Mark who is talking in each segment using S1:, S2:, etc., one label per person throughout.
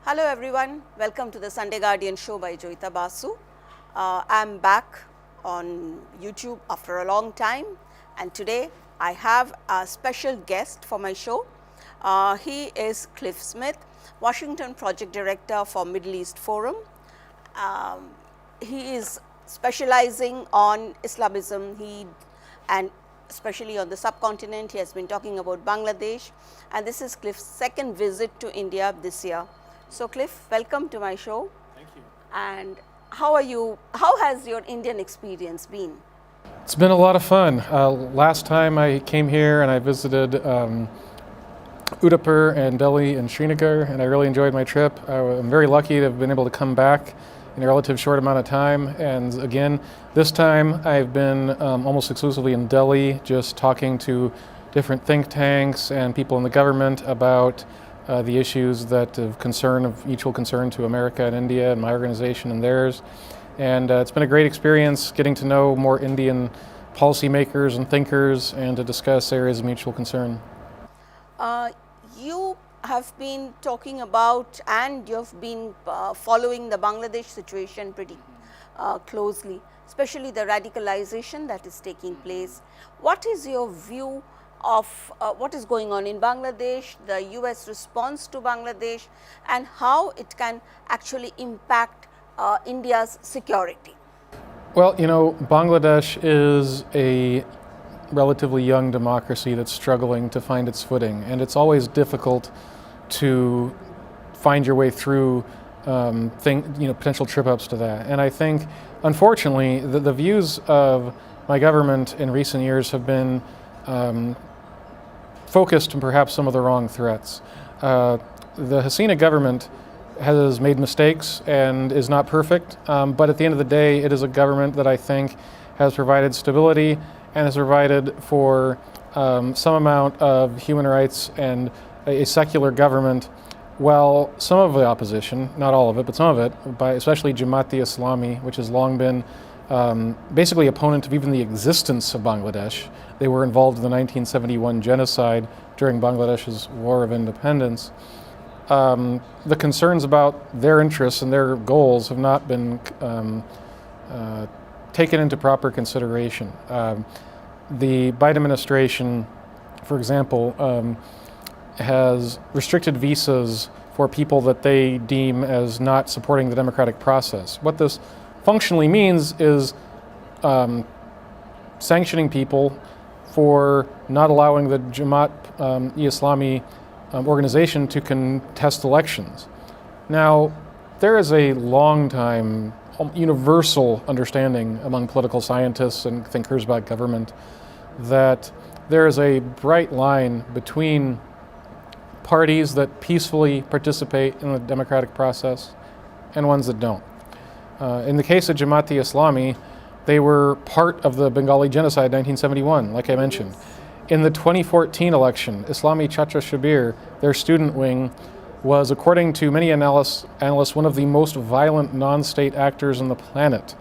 S1: Hello everyone, welcome to the Sunday Guardian show by Joyeeta Basu. I'm back on YouTube after a long time, and today I have a special guest for my show. He is Cliff Smith, Washington Project Director for Middle East Forum. He is specializing on Islamism and especially on the subcontinent. He has been talking about Bangladesh, and this is Cliff's second visit to India this year. So Cliff, welcome to my show.
S2: Thank you.
S1: And how are you? How has your Indian experience been?
S2: It's been a lot of fun. Last time I came here and I visited Udaipur and Delhi and Srinagar, and I really enjoyed my trip. I'm very lucky to have been able to come back in a relative short amount of time. And again, this time I've been almost exclusively in Delhi, just talking to different think tanks and people in the government about the issues that of mutual concern to America and India and my organization and theirs. And it's been a great experience getting to know more Indian policymakers and thinkers and to discuss areas of mutual concern.
S1: You have been talking about and you've been following the Bangladesh situation pretty closely, especially the radicalization that is taking place. What is your view of what is going on in Bangladesh, the US response to Bangladesh, and how it can actually impact India's security?
S2: Well, you know, Bangladesh is a relatively young democracy that's struggling to find its footing, and it's always difficult to find your way through potential trip-ups to that. And I think, unfortunately, the views of my government in recent years have been focused on perhaps some of the wrong threats. The Hasina government has made mistakes and is not perfect, but at the end of the day, it is a government that I think has provided stability and has provided for some amount of human rights and a secular government, while some of the opposition, not all of it, but some of it, by especially Jamaat-e-Islami, which has long been basically opponent of even the existence of Bangladesh. They were involved in the 1971 genocide during Bangladesh's War of Independence. The concerns about their interests and their goals have not been taken into proper consideration. The Biden administration, for example, has restricted visas for people that they deem as not supporting the democratic process. What this functionally means is sanctioning people for not allowing the Jamaat-e-Islami organization to contest elections. Now, there is a long time universal understanding among political scientists and thinkers about government that there is a bright line between parties that peacefully participate in the democratic process and ones that don't. In the case of Jamaat-e-Islami, they were part of the Bengali genocide in 1971, like I mentioned. In the 2014 election, Islami Chatra Shabir, their student wing, was, according to many analysts, one of the most violent non-state actors on the planet.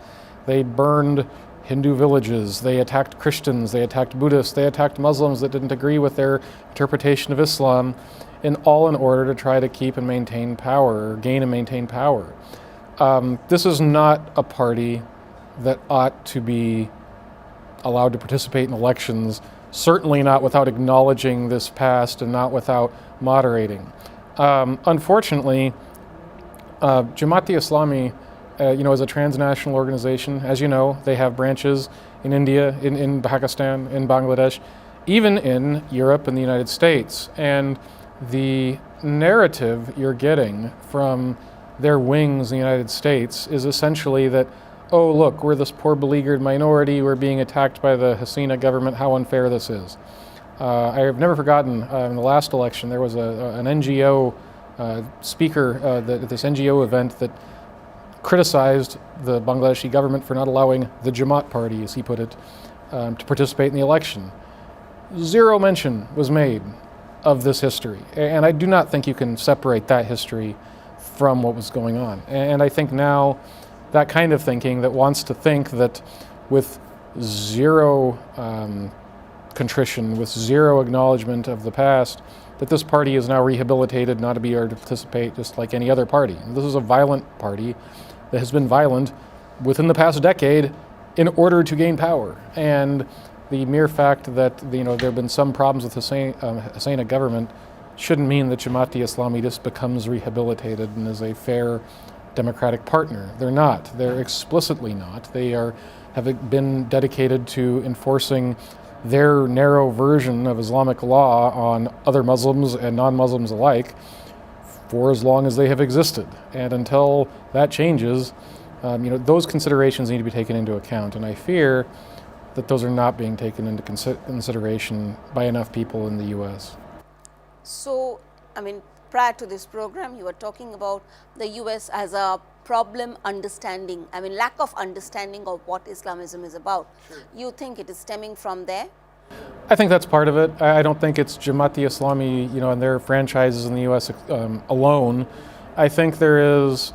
S2: They burned Hindu villages, they attacked Christians, they attacked Buddhists, they attacked Muslims that didn't agree with their interpretation of Islam, all in order to try to keep and maintain power, or gain and maintain power. This is not a party that ought to be allowed to participate in elections, certainly not without acknowledging this past and not without moderating. Unfortunately, Jamaat-e-Islami, is a transnational organization. As you know, they have branches in India, in Pakistan, in Bangladesh, even in Europe and the United States. And the narrative you're getting from their wings in the United States is essentially that, oh, look, we're this poor beleaguered minority, we're being attacked by the Hasina government, how unfair this is. I have never forgotten, in the last election, there was an NGO speaker at this NGO event that criticized the Bangladeshi government for not allowing the Jamaat party, as he put it, to participate in the election. Zero mention was made of this history, and I do not think you can separate that history from what was going on. And I think now that kind of thinking that wants to think that with zero contrition, with zero acknowledgement of the past, that this party is now rehabilitated not to be able to participate just like any other party. This is a violent party that has been violent within the past decade in order to gain power. And the mere fact that there have been some problems with Husseini government shouldn't mean that Jamaat-e-Islami just becomes rehabilitated and is a fair democratic partner. They're not. They're explicitly not. They have been dedicated to enforcing their narrow version of Islamic law on other Muslims and non-Muslims alike for as long as they have existed. And until that changes, those considerations need to be taken into account. And I fear that those are not being taken into consideration by enough people in the U.S.
S1: So, prior to this program, you were talking about the U.S. as a problem understanding, lack of understanding of what Islamism is about. Sure. You think it is stemming from there?
S2: I think that's part of it. I don't think it's Jamaat-e-Islami, and their franchises in the U.S. Alone. I think there is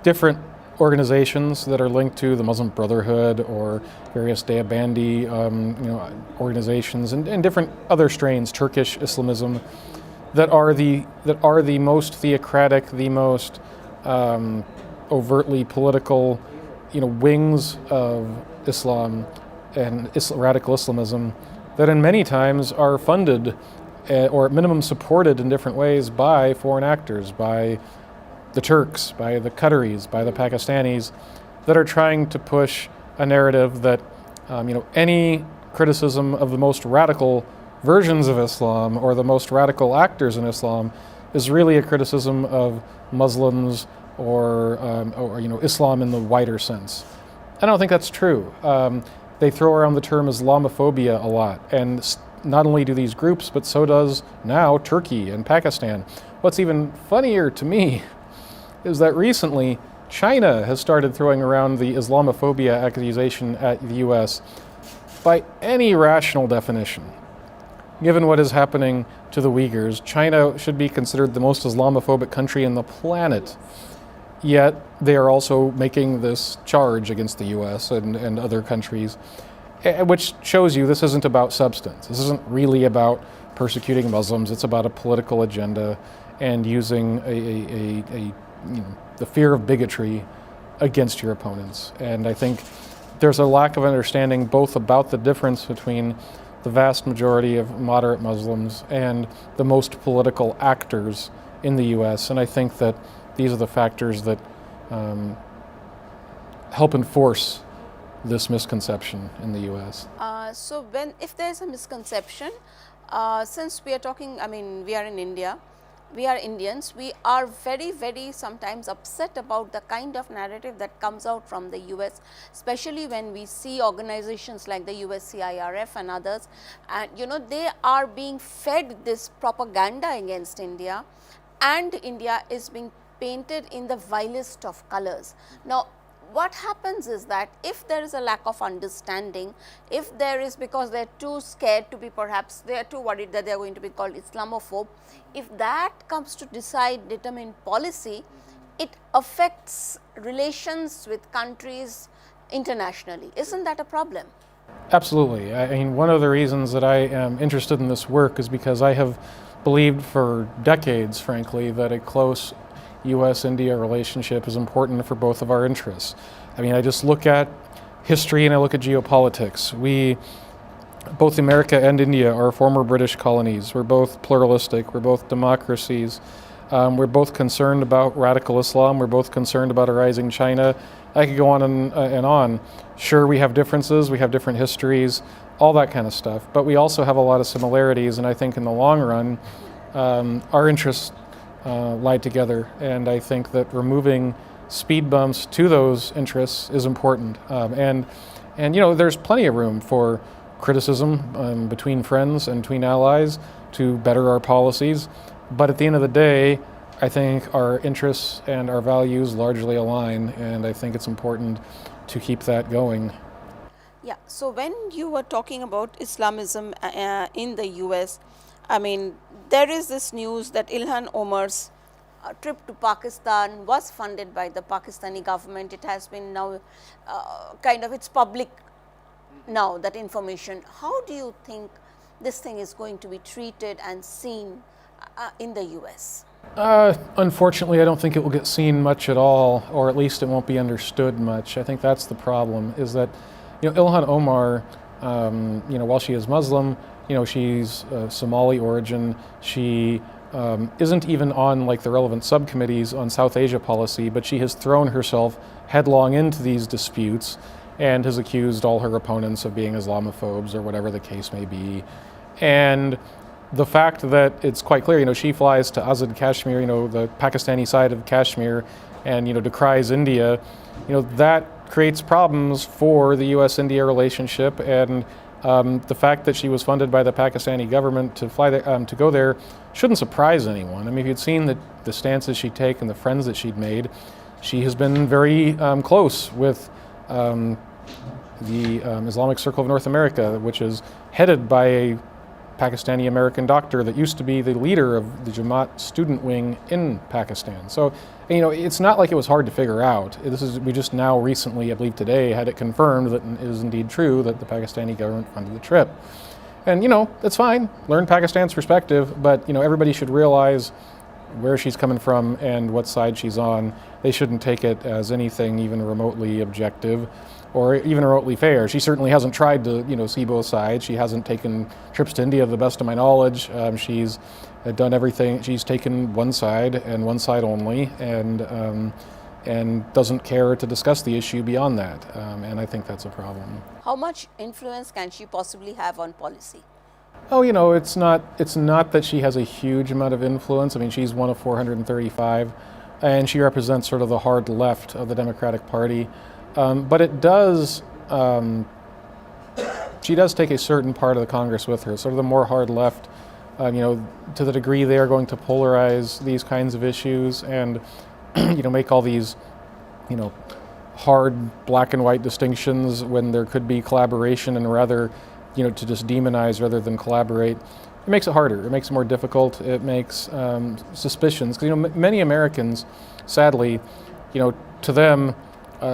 S2: different organizations that are linked to the Muslim Brotherhood or various Deobandi, organizations and different other strains, Turkish Islamism, that are the most theocratic, the most overtly political, wings of Islam and radical Islamism that in many times are funded or at minimum supported in different ways by foreign actors, by the Turks, by the Qataris, by the Pakistanis, that are trying to push a narrative that any criticism of the most radical versions of Islam or the most radical actors in Islam is really a criticism of Muslims or Islam in the wider sense. I don't think that's true. They throw around the term Islamophobia a lot, and not only do these groups, but so does now Turkey and Pakistan. What's even funnier to me is that recently China has started throwing around the Islamophobia accusation at the U.S. By any rational definition. Given what is happening to the Uyghurs, China should be considered the most Islamophobic country in the planet. Yet they are also making this charge against the U.S. and other countries, which shows you this isn't about substance. This isn't really about persecuting Muslims. It's about a political agenda and using the fear of bigotry against your opponents. And I think there's a lack of understanding both about the difference between the vast majority of moderate Muslims and the most political actors in the U.S. And I think that these are the factors that help enforce this misconception in the U.S.
S1: So if there is a misconception, since we are talking, we are in India, we are Indians, we are very, very sometimes upset about the kind of narrative that comes out from the US, especially when we see organizations like the USCIRF and others, and they are being fed this propaganda against India, and India is being painted in the vilest of colors. Now, what happens is that if there is a lack of understanding, if there is, because they are too scared to be, perhaps they are too worried that they are going to be called Islamophobe, if that comes to determine policy, it affects relations with countries internationally. Isn't that a problem?
S2: Absolutely. I mean, one of the reasons that I am interested in this work is because I have believed for decades, frankly, that a close U.S.-India relationship is important for both of our interests. I mean, I just look at history and I look at geopolitics. Both America and India are former British colonies. We're both pluralistic. We're both democracies. We're both concerned about radical Islam. We're both concerned about a rising China. I could go on and on. Sure, we have differences. We have different histories, all that kind of stuff. But we also have a lot of similarities, and I think in the long run, our interests lie together, and I think that removing speed bumps to those interests is important. And there's plenty of room for criticism between friends and between allies to better our policies. But at the end of the day, I think our interests and our values largely align, and I think it's important to keep that going.
S1: Yeah. So when you were talking about Islamism in the U.S., there is this news that Ilhan Omar's trip to Pakistan was funded by the Pakistani government. It has been now it's public now, that information. How do you think this thing is going to be treated and seen in the US?
S2: Unfortunately, I don't think it will get seen much at all, or at least it won't be understood much. I think that's the problem, is that, Ilhan Omar, while she is Muslim, she's Somali origin. She isn't even on like the relevant subcommittees on South Asia policy, but she has thrown herself headlong into these disputes and has accused all her opponents of being Islamophobes or whatever the case may be. And the fact that it's quite clear, she flies to Azad Kashmir, the Pakistani side of Kashmir, and, decries India, that creates problems for the U.S.-India relationship. And the fact that she was funded by the Pakistani government to fly there, to go there shouldn't surprise anyone. I mean, if you'd seen the stances she'd taken, the friends that she'd made, she has been very close with the Islamic Circle of North America, which is headed by a Pakistani American doctor that used to be the leader of the Jamaat student wing in Pakistan. So, it's not like it was hard to figure out. We just now recently, I believe today, had it confirmed that it is indeed true that the Pakistani government funded the trip. And, that's fine. Learn Pakistan's perspective, but, everybody should realize where she's coming from and what side she's on. They shouldn't take it as anything even remotely objective or even remotely fair. She certainly hasn't tried to, see both sides. She hasn't taken trips to India, to the best of my knowledge. She's done everything. She's taken one side and one side only, and doesn't care to discuss the issue beyond that. And I think that's a problem.
S1: How much influence can she possibly have on policy?
S2: Oh, it's not that she has a huge amount of influence. I mean, she's one of 435, and she represents sort of the hard left of the Democratic Party. But it does, she does take a certain part of the Congress with her, sort of the more hard left, to the degree they are going to polarize these kinds of issues and, make all these, hard black and white distinctions when there could be collaboration and rather, to just demonize rather than collaborate. It makes it harder. It makes it more difficult. It makes suspicions. Because, many Americans, sadly, to them,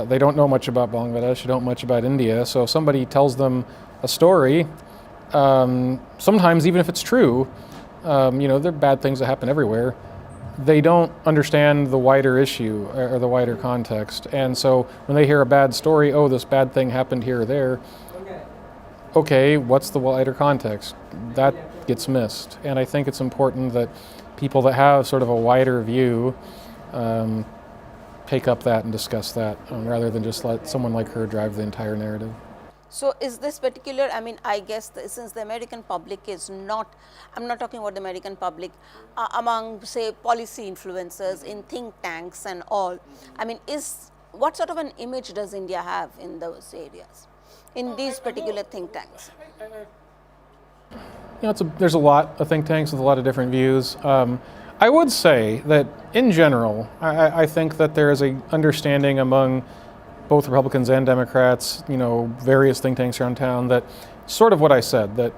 S2: they don't know much about Bangladesh, they don't know much about India, so if somebody tells them a story, sometimes even if it's true, there are bad things that happen everywhere, they don't understand the wider issue or the wider context. And so when they hear a bad story, oh, this bad thing happened here or there, okay, what's the wider context? That gets missed. And I think it's important that people that have sort of a wider view take up that and discuss that rather than just let someone like her drive the entire narrative.
S1: So is this particular, I guess since the American public is not, I'm not talking about the American public, among say policy influencers in think tanks and all, what sort of an image does India have in those areas, in these particular think tanks?
S2: There's a lot of think tanks with a lot of different views. I would say that in general, I think that there is an understanding among both Republicans and Democrats, various think tanks around town, that sort of what I said, that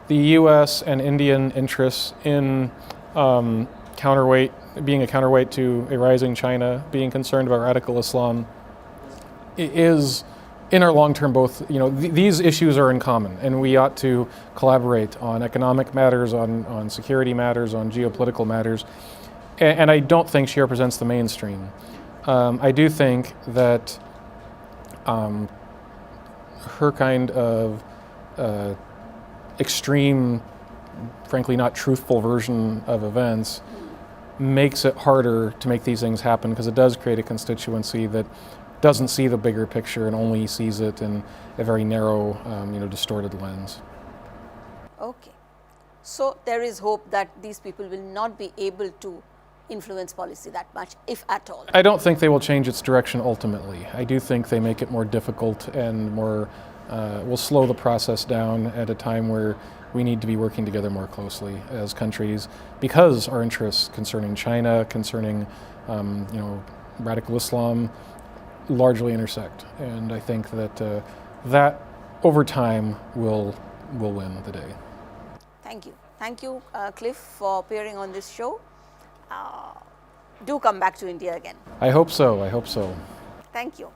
S2: the U.S. and Indian interests in being a counterweight to a rising China, being concerned about radical Islam, is in our long term both, these issues are in common, and we ought to collaborate on economic matters, on security matters, on geopolitical matters. And I don't think she represents the mainstream. I do think that her kind of extreme, frankly not truthful version of events makes it harder to make these things happen, because it does create a constituency that doesn't see the bigger picture and only sees it in a very narrow, distorted lens.
S1: Okay. So there is hope that these people will not be able to influence policy that much, if at all.
S2: I don't think they will change its direction ultimately. I do think they make it more difficult and more, will slow the process down at a time where we need to be working together more closely as countries, because our interests concerning China, concerning radical Islam, largely intersect. And I think that that over time will win the day.
S1: Thank you. Thank you, Cliff, for appearing on this show. Do come back to India again.
S2: I hope so.
S1: Thank you.